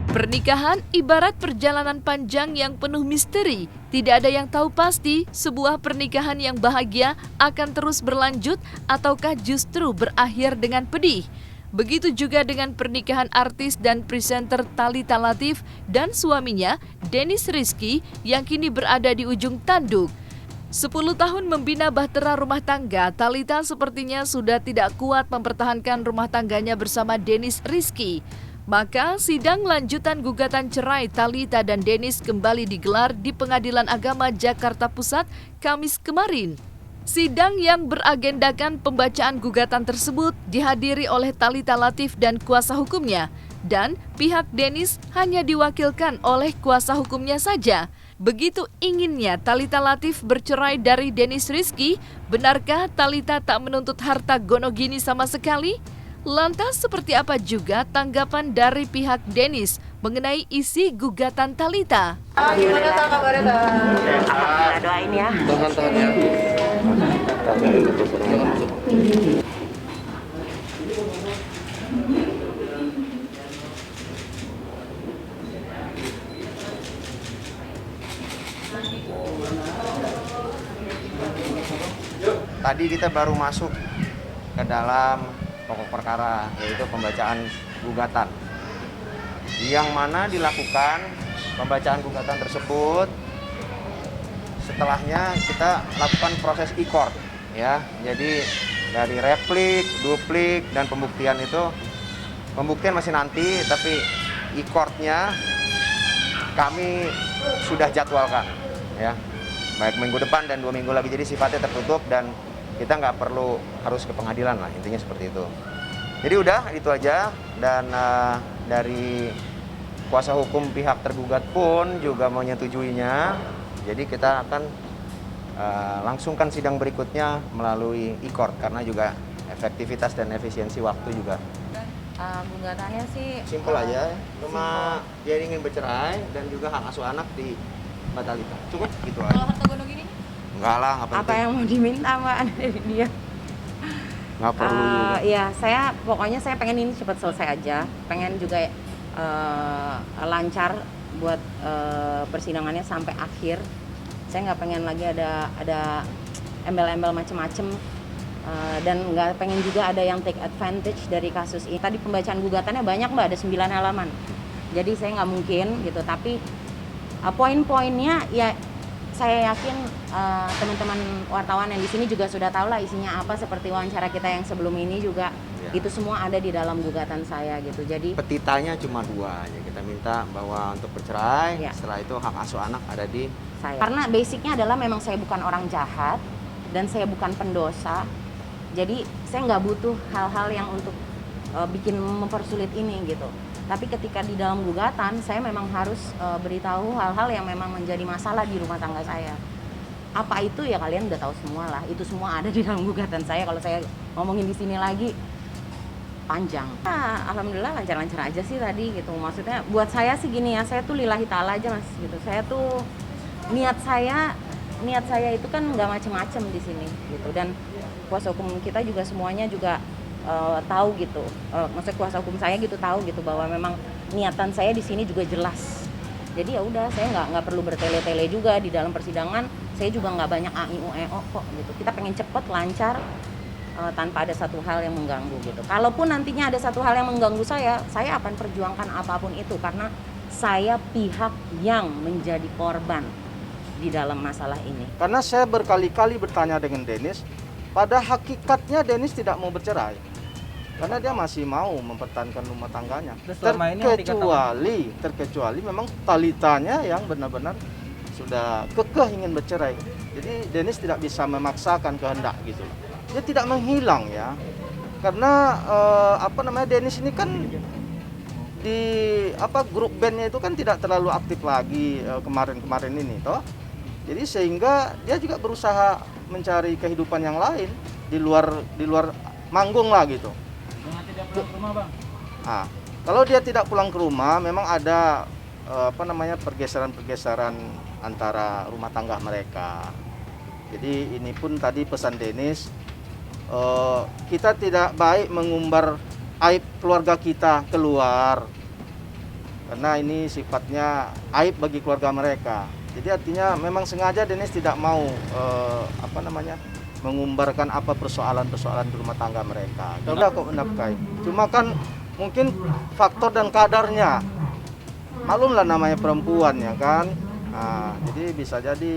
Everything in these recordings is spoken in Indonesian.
Pernikahan ibarat perjalanan panjang yang penuh misteri. Tidak ada yang tahu pasti sebuah pernikahan yang bahagia akan terus berlanjut ataukah justru berakhir dengan pedih. Begitu juga dengan pernikahan artis dan presenter Thalita Latif dan suaminya Dennis Rizky yang kini berada di ujung tanduk. 10 tahun membina bahtera rumah tangga, Thalita sepertinya sudah tidak kuat mempertahankan rumah tangganya bersama Dennis Rizky. Maka sidang lanjutan gugatan cerai Thalita dan Dennis kembali digelar di Pengadilan Agama Jakarta Pusat Kamis kemarin. Sidang yang beragendakan pembacaan gugatan tersebut dihadiri oleh Thalita Latif dan kuasa hukumnya, dan pihak Dennis hanya diwakilkan oleh kuasa hukumnya saja. Begitu inginnya Thalita Latif bercerai dari Dennis Rizky, benarkah Thalita tak menuntut harta gonogini sama sekali? Lantas seperti apa juga tanggapan dari pihak Dennis mengenai isi gugatan Thalita? Gimana kabarnya, Alhamdulillah, doain ya. Tahan ya. Tadi kita baru masuk ke dalam pokok perkara, yaitu pembacaan gugatan, yang mana dilakukan pembacaan gugatan tersebut. Setelahnya kita lakukan proses e-court, ya. Jadi dari replik, duplik, dan pembuktian itu, pembuktian masih nanti, tapi e-courtnya kami sudah jadwalkan, ya, baik minggu depan dan 2 minggu lagi. Jadi sifatnya tertutup dan kita nggak perlu harus ke pengadilan lah, intinya seperti itu. Jadi udah itu aja, dan dari kuasa hukum pihak tergugat pun juga menyetujuinya. Jadi kita akan langsungkan sidang berikutnya melalui e-court karena juga efektivitas dan efisiensi waktu juga. Gugatannya sih Simpel aja, cuma dia ingin bercerai dan juga hak asuh anak di Mbak Thalita. Cukup gitu aja. kalau harta gonogini Enggak lah, nggak penting. apa yang mau diminta Mbak dari dia? Nggak perlu juga. Ya pokoknya saya pengen ini cepat selesai aja. Pengen juga lancar buat persidangannya sampai akhir. Saya nggak pengen lagi ada embel-embel macem-macem, dan nggak pengen juga ada yang take advantage dari kasus ini. Tadi pembacaan gugatannya banyak Mbak, ada 9 halaman. Jadi saya nggak mungkin gitu, tapi poin-poinnya ya saya yakin teman-teman wartawan yang di sini juga sudah tahu lah isinya apa, seperti wawancara kita yang sebelum ini juga Ya. itu semua ada di dalam gugatan saya gitu. Jadi Petitanya cuma 2 aja, kita minta bahwa untuk bercerai, Ya. setelah itu hak asuh anak ada di saya, karena basicnya adalah memang saya bukan orang jahat dan saya bukan pendosa, jadi saya nggak butuh hal-hal yang untuk bikin mempersulit ini gitu. Tapi ketika di dalam gugatan saya memang harus beritahu hal-hal yang memang menjadi masalah di rumah tangga saya. Apa itu ya kalian udah tahu semua lah, itu semua ada di dalam gugatan saya. Kalau saya ngomongin di sini lagi panjang. Alhamdulillah lancar-lancar aja sih tadi gitu. Maksudnya buat saya sih gini ya, saya tuh lillahi ta'ala aja Mas gitu. Saya tuh niat saya itu kan nggak macem-macem di sini gitu, dan kuasa hukum kita juga semuanya juga tahu gitu, maksudnya kuasa hukum saya gitu tahu gitu bahwa memang niatan saya di sini juga jelas. Jadi ya udah, saya nggak perlu bertele-tele juga di dalam persidangan. Saya juga nggak banyak AIUEO kok gitu. Kita pengen cepet lancar tanpa ada satu hal yang mengganggu gitu. Kalaupun nantinya ada satu hal yang mengganggu saya akan perjuangkan apapun itu, karena saya pihak yang menjadi korban di dalam masalah ini. Karena saya berkali-kali bertanya dengan Dennis, pada hakikatnya Dennis tidak mau bercerai. Karena dia masih mau mempertahankan rumah tangganya. Terkecuali memang Thalitanya yang benar-benar sudah kekeh ingin bercerai. Jadi Dennis tidak bisa memaksakan kehendak gitu. Dia tidak menghilang ya. Karena Dennis ini kan di grup bandnya itu kan tidak terlalu aktif lagi kemarin-kemarin ini toh. Jadi sehingga dia juga berusaha mencari kehidupan yang lain di luar manggung lah gitu. Tidak pulang ke rumah, Bang? Nah, kalau dia tidak pulang ke rumah, memang ada pergeseran-pergeseran antara rumah tangga mereka. Jadi ini pun tadi pesan Denis, kita tidak baik mengumbar aib keluarga kita keluar, karena ini sifatnya aib bagi keluarga mereka. Jadi artinya memang sengaja Denis tidak mau mengumbarkan apa persoalan-persoalan di rumah tangga mereka. Udah kok menafkahi. Cuma kan mungkin faktor dan kadarnya, maklumlah namanya perempuan ya kan. Nah, jadi bisa jadi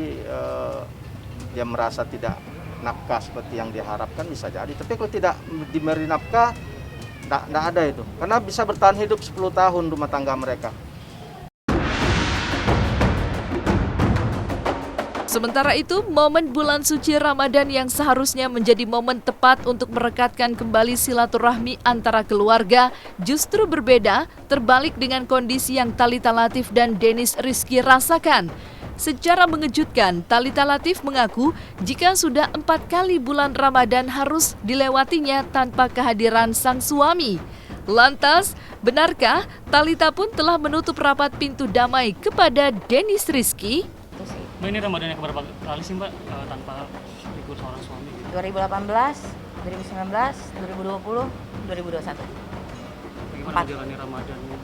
dia merasa tidak nafkah seperti yang diharapkan, bisa jadi. Tapi kalau tidak diberi nafkah, tidak ada itu. Karena bisa bertahan hidup 10 tahun rumah tangga mereka. Sementara itu, momen bulan suci Ramadan yang seharusnya menjadi momen tepat untuk merekatkan kembali silaturahmi antara keluarga justru berbeda, terbalik dengan kondisi yang Thalita Latif dan Denis Rizky rasakan. Secara mengejutkan, Thalita Latif mengaku jika sudah 4 kali bulan Ramadan harus dilewatinya tanpa kehadiran sang suami. Lantas, benarkah Thalita pun telah menutup rapat pintu damai kepada Denis Rizky? Mbak, ini Ramadan yang keberapa kali sih Mbak tanpa ikut seorang suami gitu? 2018, 2019, 2020, 2021. Bagaimana 4. menjalani Ramadan ini?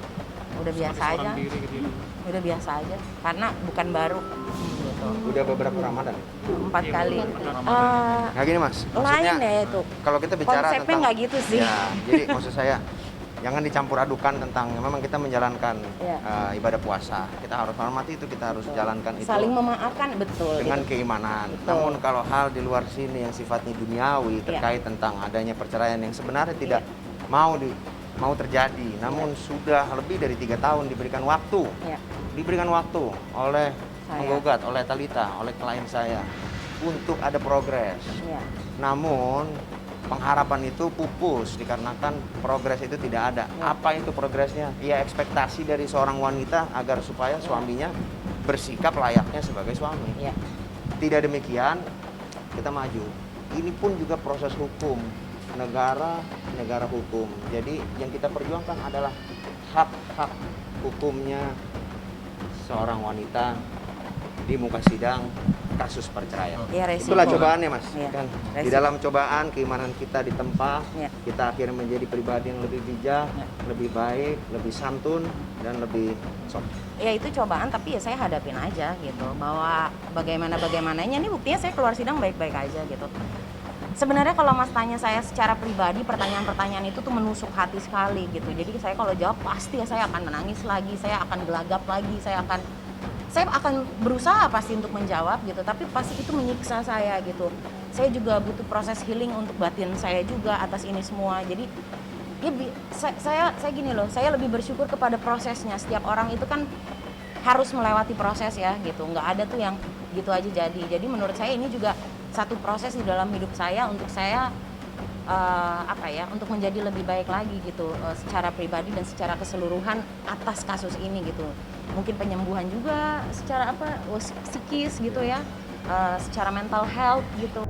Udah biasa Sebagai aja. seorang diri gitu ya? Udah biasa aja, karena bukan baru gitu. Udah beberapa Ramadan. 4 kali. Nah gini Mas, Lain ya itu. kalau kita bicara Konsepnya tentang nggak gitu sih. Ya, jadi maksud saya jangan dicampur adukan tentang memang kita menjalankan Ya. ibadah puasa. Kita harus hormati itu, kita harus jalankan itu Saling memaafkan, betul. dengan gitu. keimanan. Betul. Namun kalau hal di luar sini yang sifatnya duniawi terkait tentang adanya perceraian yang sebenarnya tidak mau terjadi, namun sudah lebih dari 3 tahun diberikan waktu, Ya. oleh Saya. penggugat, oleh Thalita, oleh klien saya untuk ada progres. Ya. Namun pengharapan itu pupus dikarenakan progres itu tidak ada. Ya. Apa itu progresnya? Ya ekspektasi dari seorang wanita agar supaya suaminya bersikap layaknya sebagai suami. Ya. Tidak demikian, kita maju. Ini pun juga proses hukum, negara hukum. Jadi yang kita perjuangkan adalah hak-hak hukumnya seorang wanita di muka sidang kasus perceraian. Ya, resiko. Itulah cobaannya Mas. Ya, Kan? Di resiko. dalam cobaan keimanan kita ditempa, Ya. kita akhirnya menjadi pribadi yang lebih bijak, Ya. lebih baik, lebih santun, dan lebih soft. Ya itu cobaan, tapi ya saya hadapin aja gitu. Bahwa bagaimananya ini buktinya saya keluar sidang baik-baik aja gitu. Sebenarnya kalau Mas tanya saya secara pribadi, pertanyaan-pertanyaan itu tuh menusuk hati sekali gitu. Jadi saya kalau jawab pasti ya saya akan menangis lagi, saya akan gelagap lagi, saya akan berusaha pasti untuk menjawab gitu, tapi pasti itu menyiksa saya gitu. Saya juga butuh proses healing untuk batin saya juga atas ini semua. Jadi ya saya gini loh, saya lebih bersyukur kepada prosesnya. Setiap orang itu kan harus melewati proses ya gitu. Nggak ada tuh yang gitu aja jadi. Jadi menurut saya ini juga satu proses di dalam hidup saya untuk saya untuk menjadi lebih baik lagi gitu secara pribadi dan secara keseluruhan atas kasus ini gitu. Mungkin penyembuhan juga secara psikis gitu ya, secara mental health gitu.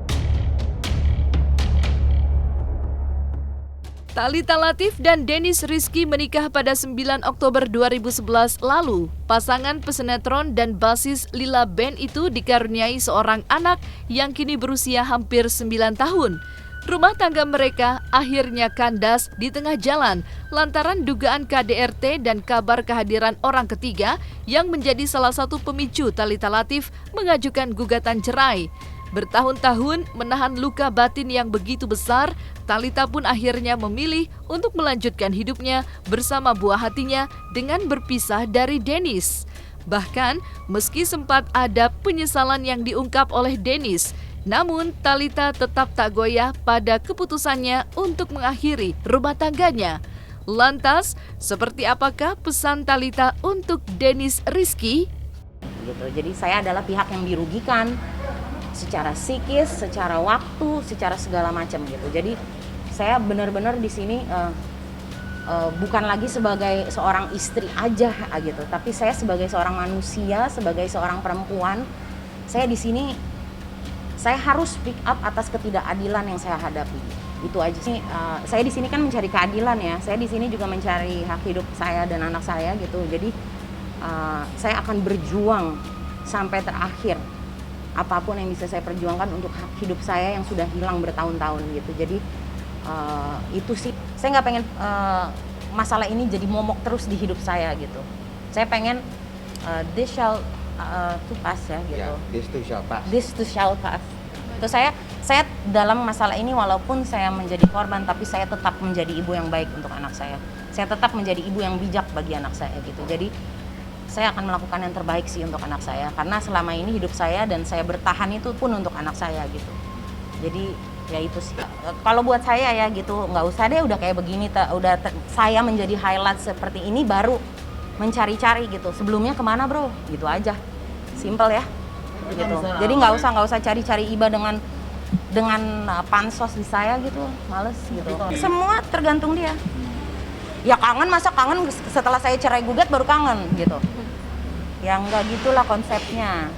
Thalita Latif dan Denis Rizky menikah pada 9 Oktober 2011 lalu. Pasangan pesinetron dan basis Lila Band itu dikaruniai seorang anak yang kini berusia hampir 9 tahun. Rumah tangga mereka akhirnya kandas di tengah jalan lantaran dugaan KDRT dan kabar kehadiran orang ketiga yang menjadi salah satu pemicu Thalita Latif mengajukan gugatan cerai. Bertahun-tahun menahan luka batin yang begitu besar, Thalita pun akhirnya memilih untuk melanjutkan hidupnya bersama buah hatinya dengan berpisah dari Denis. Bahkan, meski sempat ada penyesalan yang diungkap oleh Denis, namun Thalita tetap tak goyah pada keputusannya untuk mengakhiri rumah tangganya. Lantas, seperti apakah pesan Thalita untuk Denis Rizky? Gitu. Jadi saya adalah pihak yang dirugikan secara psikis, secara waktu, secara segala macam gitu. Jadi saya benar-benar di sini bukan lagi sebagai seorang istri aja gitu, tapi saya sebagai seorang manusia, sebagai seorang perempuan, saya di sini saya harus speak up atas ketidakadilan yang saya hadapi. Itu aja sih. Saya di sini kan mencari keadilan ya. Saya di sini juga mencari hak hidup saya dan anak saya gitu. Jadi saya akan berjuang sampai terakhir apapun yang bisa saya perjuangkan untuk hak hidup saya yang sudah hilang bertahun-tahun gitu. Jadi itu sih, saya nggak pengen masalah ini jadi momok terus di hidup saya gitu. Saya pengen this shall to pass ya gitu. Ya, this too shall pass. This too shall pass. Itu saya dalam masalah ini walaupun saya menjadi korban, tapi saya tetap menjadi ibu yang baik untuk anak saya. Saya tetap menjadi ibu yang bijak bagi anak saya gitu. Jadi saya akan melakukan yang terbaik sih untuk anak saya, karena selama ini hidup saya dan saya bertahan itu pun untuk anak saya gitu. Jadi ya itu sih. Kalau buat saya ya gitu, nggak usah deh udah kayak begini, saya menjadi highlight seperti ini baru mencari-cari gitu. Sebelumnya kemana bro? Gitu aja, simple ya. Gitu. Jadi nggak usah cari-cari iba dengan pansos di saya gitu, males gitu. Semua tergantung dia. Ya kangen, masa kangen setelah saya cerai gugat baru kangen gitu. Ya nggak gitulah konsepnya.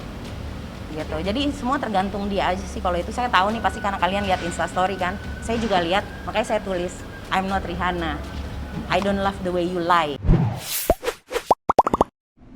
Gitu. Jadi semua tergantung dia aja sih. Kalau itu saya tahu nih pasti karena kalian lihat Instastory kan. Saya juga lihat, makanya saya tulis I'm not Rihanna. I don't love the way you lie.